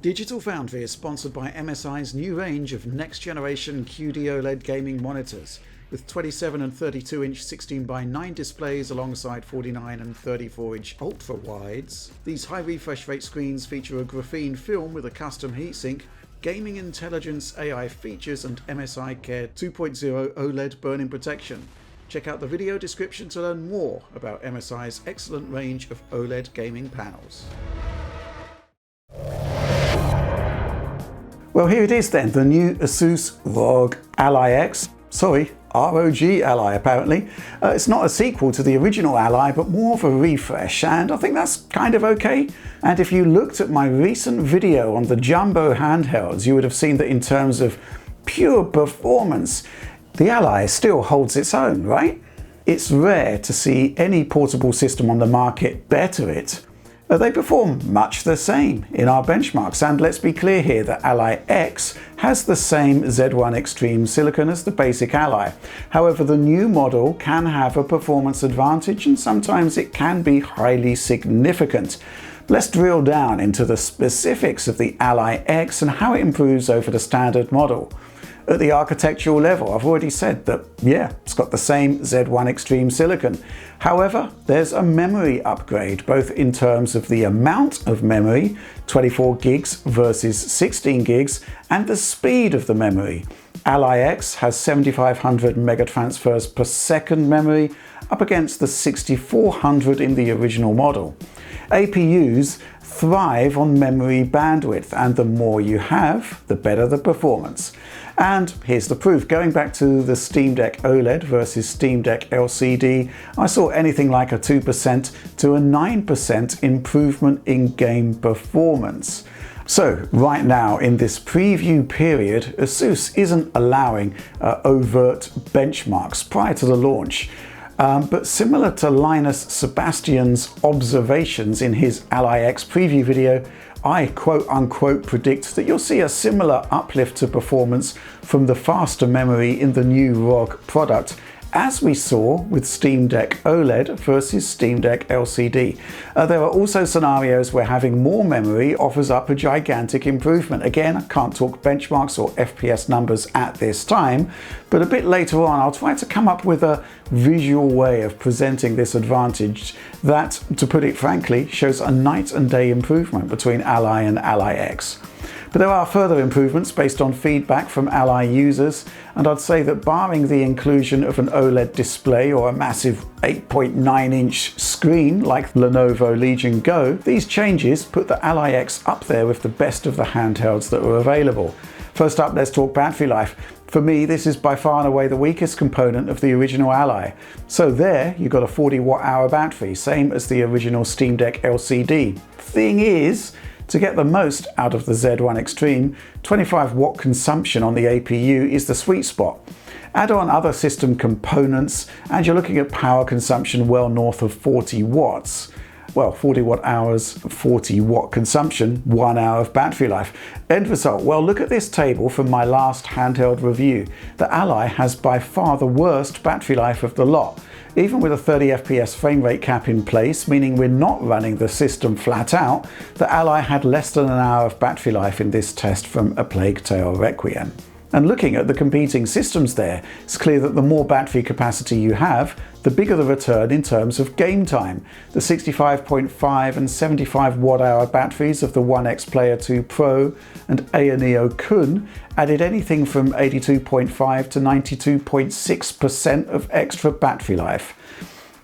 Digital Foundry is sponsored by MSI's new range of next-generation QD OLED gaming monitors with 27 and 32-inch 16:9 displays alongside 49 and 34-inch ultra-wides. These high refresh rate screens feature a graphene film with a custom heatsink, gaming intelligence AI features and MSI Care 2.0 OLED burn-in protection. Check out the video description to learn more about MSI's excellent range of OLED gaming panels. Well, here it is then, the new Asus ROG Ally X. Sorry, ROG Ally apparently. It's not a sequel to the original Ally, but more of a refresh, and I think that's kind of okay. And if you looked at my recent video on the jumbo handhelds, you would have seen that in terms of pure performance, the Ally still holds its own, right? It's rare to see any portable system on the market better it. They perform much the same in our benchmarks, and let's be clear here that Ally X has the same Z1 Extreme silicon as the basic Ally. However, the new model can have a performance advantage and sometimes it can be highly significant. Let's drill down into the specifics of the Ally X and how it improves over the standard model. At the architectural level, I've already said that, yeah, it's got the same Z1 Extreme silicon. However, there's a memory upgrade, both in terms of the amount of memory, 24 gigs versus 16 gigs, and the speed of the memory. Ally X has 7500 megatransfers per second memory, up against the 6400 in the original model. APUs thrive on memory bandwidth, and the more you have, the better the performance. And here's the proof. Going back to the Steam Deck OLED versus Steam Deck LCD, I saw anything like a 2% to a 9% improvement in game performance. So right now in this preview period, Asus isn't allowing overt benchmarks prior to the launch. But similar to Linus Sebastian's observations in his Ally X preview video, I quote-unquote predict that you'll see a similar uplift to performance from the faster memory in the new ROG product, as we saw with Steam Deck OLED versus Steam Deck LCD. There are also scenarios where having more memory offers up a gigantic improvement. Again, I can't talk benchmarks or FPS numbers at this time, but a bit later on I'll try to come up with a visual way of presenting this advantage that, to put it frankly, shows a night and day improvement between Ally and Ally X. But there are further improvements based on feedback from Ally users, and I'd say that barring the inclusion of an OLED display or a massive 8.9-inch screen like Lenovo Legion Go, these changes put the Ally X up there with the best of the handhelds that were available. First up, let's talk battery life. For me, this is by far and away the weakest component of the original Ally. So there, you've got a 40 watt-hour battery, same as the original Steam Deck LCD. Thing is, to get the most out of the Z1 Extreme, 25 watt consumption on the APU is the sweet spot. Add on other system components and you're looking at power consumption well north of 40 watts. Well, 40 watt hours, 40 watt consumption, 1 hour of battery life. End result, well, look at this table from my last handheld review. The Ally has by far the worst battery life of the lot. Even with a 30 FPS frame rate cap in place, meaning we're not running the system flat out, the Ally had less than an hour of battery life in this test from A Plague Tale Requiem. And looking at the competing systems there, it's clear that the more battery capacity you have, the bigger the return in terms of game time. The 65.5 and 75 watt-hour batteries of the One X Player 2 Pro and Ayaneo Kun added anything from 82.5 to 92.6% of extra battery life.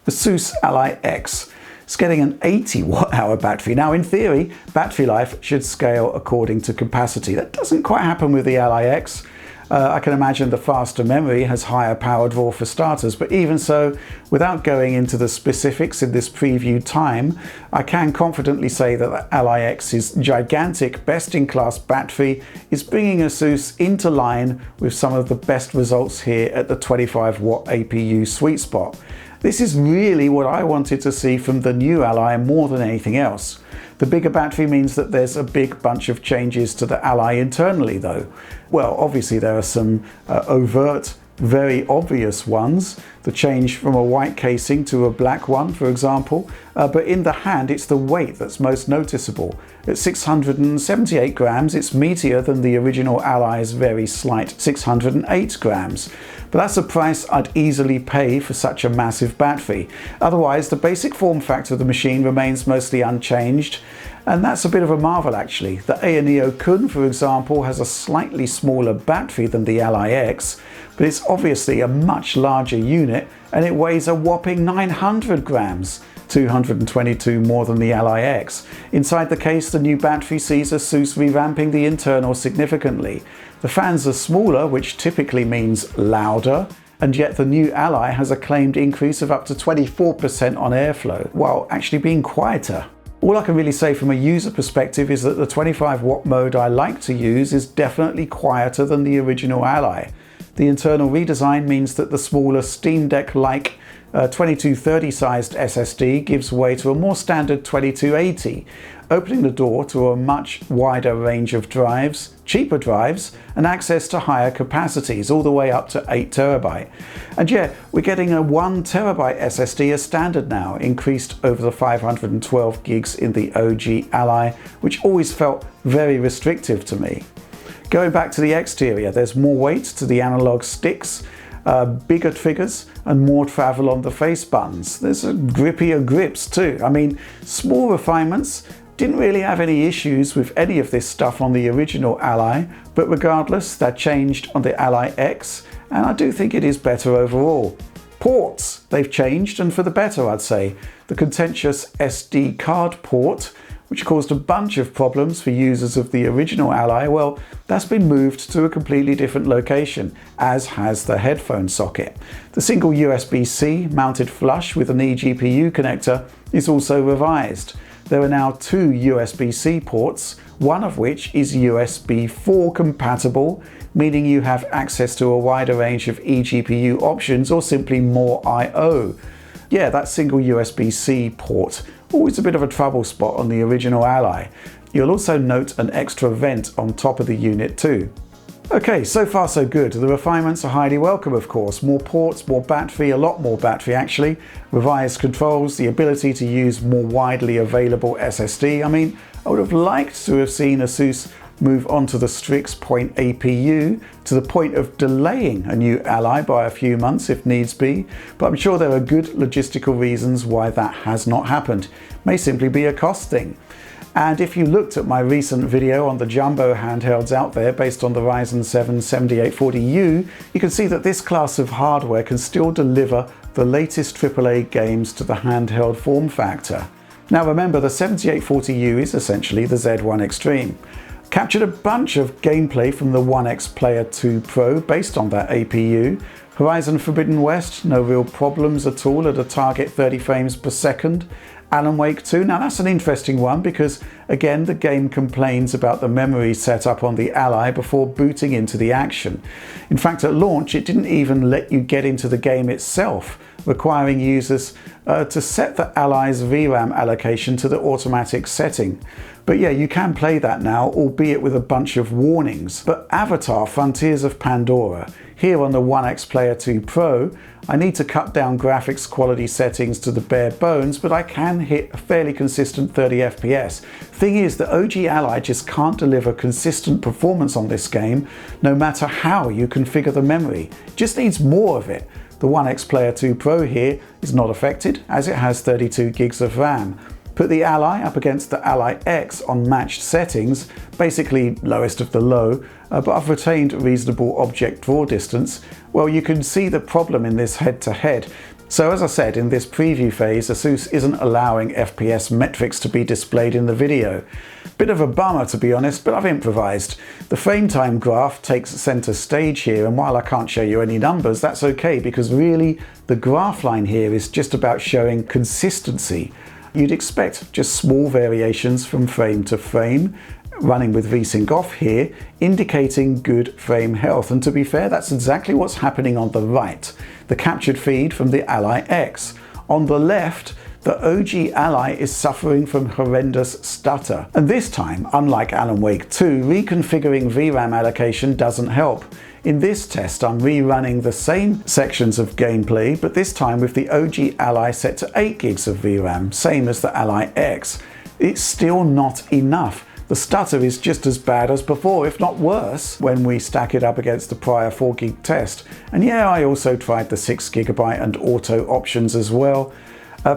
The Asus Ally X is getting an 80 watt-hour battery. Now, in theory, battery life should scale according to capacity. That doesn't quite happen with the Ally X. I can imagine the faster memory has higher power draw for starters, but even so, without going into the specifics in this preview time, I can confidently say that the Ally X's gigantic best-in-class battery is bringing Asus into line with some of the best results here at the 25 watt APU sweet spot. This is really what I wanted to see from the new Ally more than anything else. The bigger battery means that there's a big bunch of changes to the Ally internally though. Well, obviously there are some overt very obvious ones, the change from a white casing to a black one, for example, but in the hand it's the weight that's most noticeable. At 678 grams, it's meatier than the original Ally's very slight 608 grams. But that's a price I'd easily pay for such a massive battery. Otherwise, the basic form factor of the machine remains mostly unchanged, and that's a bit of a marvel actually. The AENEO Kun, for example, has a slightly smaller battery than the Ally X, but it's obviously a much larger unit and it weighs a whopping 900 grams, 222 more than the Ally X. Inside the case, the new battery sees Asus revamping the internal significantly. The fans are smaller, which typically means louder, and yet the new Ally has a claimed increase of up to 24% on airflow, while actually being quieter. All I can really say from a user perspective is that the 25 watt mode I like to use is definitely quieter than the original Ally. The internal redesign means that the smaller Steam Deck-like 2230 sized SSD gives way to a more standard 2280, opening the door to a much wider range of drives, cheaper drives, and access to higher capacities, all the way up to 8 TB. And yeah, we're getting a 1 TB SSD as standard now, increased over the 512 gigs in the ROG Ally, which always felt very restrictive to me. Going back to the exterior, there's more weight to the analog sticks, bigger triggers, and more travel on the face buttons. There's a grippier grips too. I mean, small refinements. Didn't really have any issues with any of this stuff on the original Ally, but regardless, that changed on the Ally X, and I do think it is better overall. Ports, they've changed, and for the better, I'd say. The contentious SD card port, which caused a bunch of problems for users of the original Ally, well, that's been moved to a completely different location, as has the headphone socket. The single USB-C mounted flush with an eGPU connector is also revised. There are now 2 USB-C ports, one of which is USB 4 compatible, meaning you have access to a wider range of eGPU options or simply more I/O. Yeah, that single USB-C port, always a bit of a trouble spot on the original Ally. You'll also note an extra vent on top of the unit too. Okay, so far so good. The refinements are highly welcome, of course. More ports, more battery, a lot more battery actually. Revised controls, the ability to use more widely available SSD. I mean, I would have liked to have seen Asus move on to the Strix Point APU to the point of delaying a new Ally by a few months if needs be, but I'm sure there are good logistical reasons why that has not happened. May simply be a cost thing. And if you looked at my recent video on the jumbo handhelds out there based on the Ryzen 7 7840U, you can see that this class of hardware can still deliver the latest AAA games to the handheld form factor. Now remember, the 7840U is essentially the Z1 Extreme. Captured a bunch of gameplay from the One X Player 2 Pro based on that APU. Horizon Forbidden West, no real problems at all at a target 30 frames per second. Alan Wake 2, now that's an interesting one because again the game complains about the memory setup on the Ally before booting into the action. In fact, at launch it didn't even let you get into the game itself, requiring users to set the Ally's VRAM allocation to the automatic setting. But yeah, you can play that now, albeit with a bunch of warnings. But Avatar Frontiers of Pandora, here on the One X Player 2 Pro, I need to cut down graphics quality settings to the bare bones, but I can hit a fairly consistent 30 FPS. Thing is, the ROG Ally just can't deliver consistent performance on this game, no matter how you configure the memory. It just needs more of it. The One X Player 2 Pro here is not affected, as it has 32 gigs of RAM. Put the Ally up against the Ally X on matched settings, basically lowest of the low, but I've retained reasonable object draw distance. Well, you can see the problem in this head-to-head. So as I said, in this preview phase, Asus isn't allowing FPS metrics to be displayed in the video. Bit of a bummer to be honest, but I've improvised. The frame time graph takes center stage here, and while I can't show you any numbers, that's okay because really the graph line here is just about showing consistency. You'd expect just small variations from frame to frame, running with VSync off here, indicating good frame health. And to be fair, that's exactly what's happening on the right, the captured feed from the Ally X. On the left, the ROG Ally is suffering from horrendous stutter. And this time, unlike Alan Wake 2, reconfiguring VRAM allocation doesn't help. In this test, I'm rerunning the same sections of gameplay, but this time with the ROG Ally set to 8 gigs of VRAM, same as the Ally X. It's still not enough. The stutter is just as bad as before, if not worse, when we stack it up against the prior 4 gig test. And yeah, I also tried the 6 GB and auto options as well.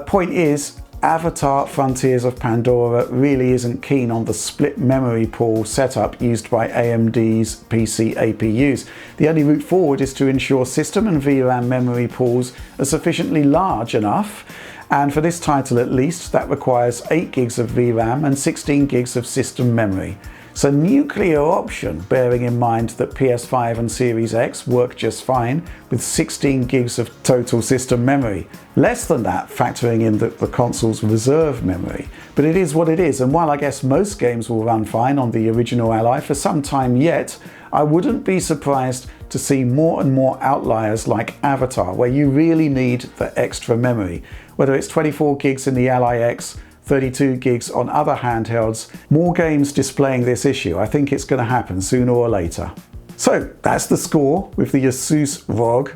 Point is, Avatar Frontiers of Pandora really isn't keen on the split memory pool setup used by AMD's PC APUs. The only route forward is to ensure system and VRAM memory pools are sufficiently large enough, and for this title at least, that requires 8 gigs of VRAM and 16 gigs of system memory. So nuclear option, bearing in mind that PS5 and Series X work just fine with 16 gigs of total system memory. Less than that, factoring in the console's reserve memory. But it is what it is, and while I guess most games will run fine on the original Ally for some time yet, I wouldn't be surprised to see more and more outliers like Avatar, where you really need the extra memory. Whether it's 24 gigs in the Ally X, 32 gigs on other handhelds, more games displaying this issue. I think it's going to happen sooner or later. So that's the score with the Asus ROG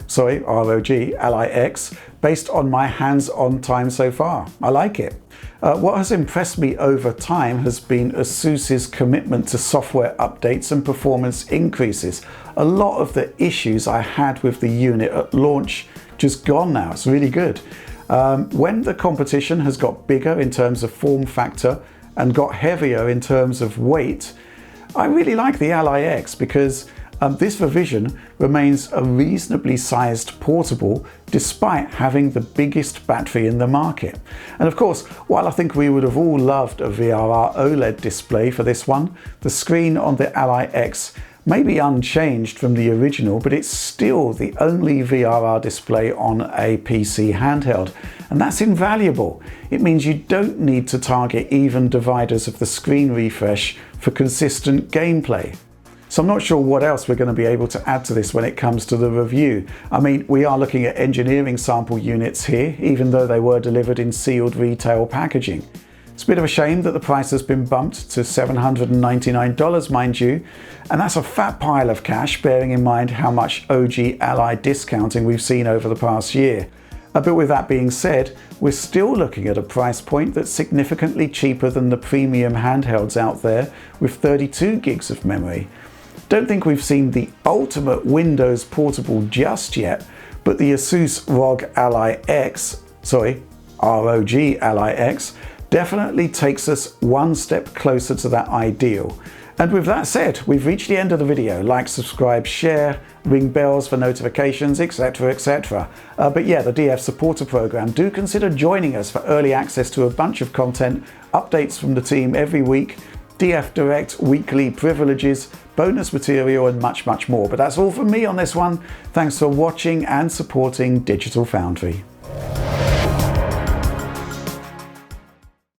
Ally X based on my hands-on time so far. I like it. What has impressed me over time has been Asus's commitment to software updates and performance increases. A lot of the issues I had with the unit at launch just gone now. It's really good. When the competition has got bigger in terms of form factor and got heavier in terms of weight, I really like the Ally X because this revision remains a reasonably sized portable despite having the biggest battery in the market. And of course, while I think we would have all loved a VRR OLED display for this one, the screen on the Ally X may be unchanged from the original, but it's still the only VRR display on a PC handheld, and that's invaluable. It means you don't need to target even dividers of the screen refresh for consistent gameplay. So I'm not sure what else we're going to be able to add to this when it comes to the review. I mean, we are looking at engineering sample units here, even though they were delivered in sealed retail packaging. It's a bit of a shame that the price has been bumped to $799, mind you, and that's a fat pile of cash, bearing in mind how much ROG Ally discounting we've seen over the past year. But with that being said, we're still looking at a price point that's significantly cheaper than the premium handhelds out there with 32 gigs of memory. Don't think we've seen the ultimate Windows portable just yet, but the Asus ROG Ally X, ROG Ally X, definitely takes us one step closer to that ideal. And with that said, we've reached the end of the video. Like, subscribe, share, ring bells for notifications, etc, etc. But yeah, the DF supporter program, do consider joining us for early access to a bunch of content, updates from the team every week, DF Direct weekly privileges, bonus material, and much, much more. But that's all from me on this one. Thanks for watching and supporting Digital Foundry.